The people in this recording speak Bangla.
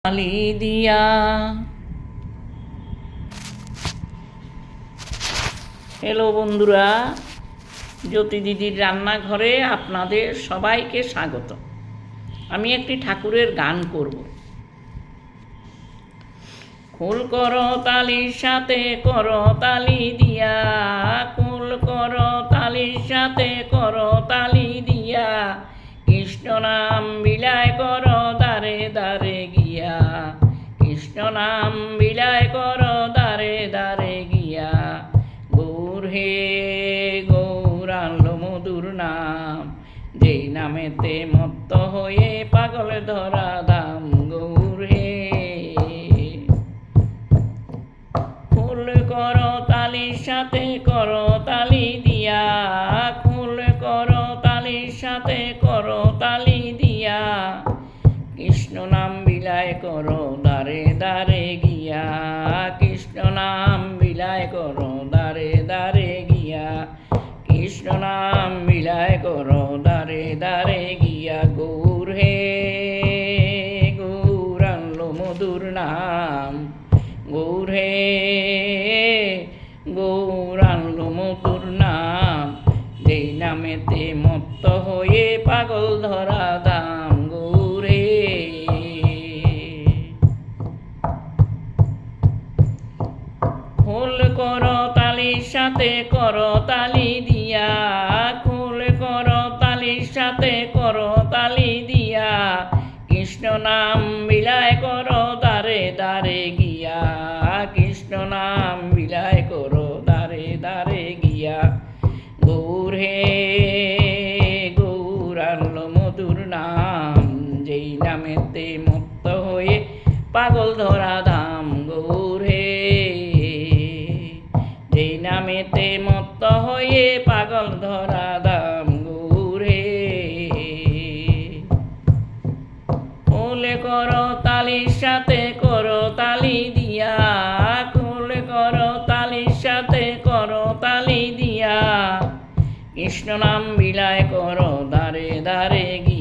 তালি দিয়া। হ্যালো বন্ধুরা, জ্যোতি দিদির রান্নাঘরে আপনাদের সবাইকে স্বাগত। আমি একটি ঠাকুরের গান করব। কুল করো তালির সাথে করো তালি দিয়া, কুল করো তালির সাথে করো তালি দিয়া, কৃষ্ণ নাম বিলায় করো দারে দারে গিয়া, কৃষ্ণ নাম বিলায় করো দারে দারে গিয়া। গৌর হে গৌর আনলো মধুর নাম, যেই নামেতে মত্ত হয়ে পাগল ধরা দাম। গৌর হে ফুল করো তালির সাথে করো তালি দিয়া, ফুল করো তালির সাথে করো তালি দিয়া, কৃষ্ণ নাম বিলায় করো দারে দারে গিয়া, কৃষ্ণ নাম বিলায় করো দারে দারে গিয়া, কৃষ্ণ নাম বিলায় করো দারে দারে গিয়া। গৌর হে গৌর আনলো মধুর নাম, গৌর হে গৌর আনলো মধুর নাম, যেই নামেতে মত্ত হয়ে পাগল ধরা দাম। গৌর হে ফুল করো তালির সাথে করো তালি দিয়া, ফুল করো তালির সাথে করো তালি দিয়া, কৃষ্ণ নাম বিলায় করো দারে দারে গিয়া, কৃষ্ণ নাম বিলায় করো দারে দারে গিয়া। গৌর হে গৌর আনলো মধুর নাম, যেই নামেতে মত্ত হয়ে পাগল ধরা দাম। গৌর হে যেই নামেতে মত্ত হয়ে পাগল ধরা দাম। গৌর হে ফুল করো তালির সাথে করো তালি দিয়া, ফুল করো তালির সাথে করো তালি দিয়া, কৃষ্ণ নাম বিলায় করো দারে দারে গিয়া।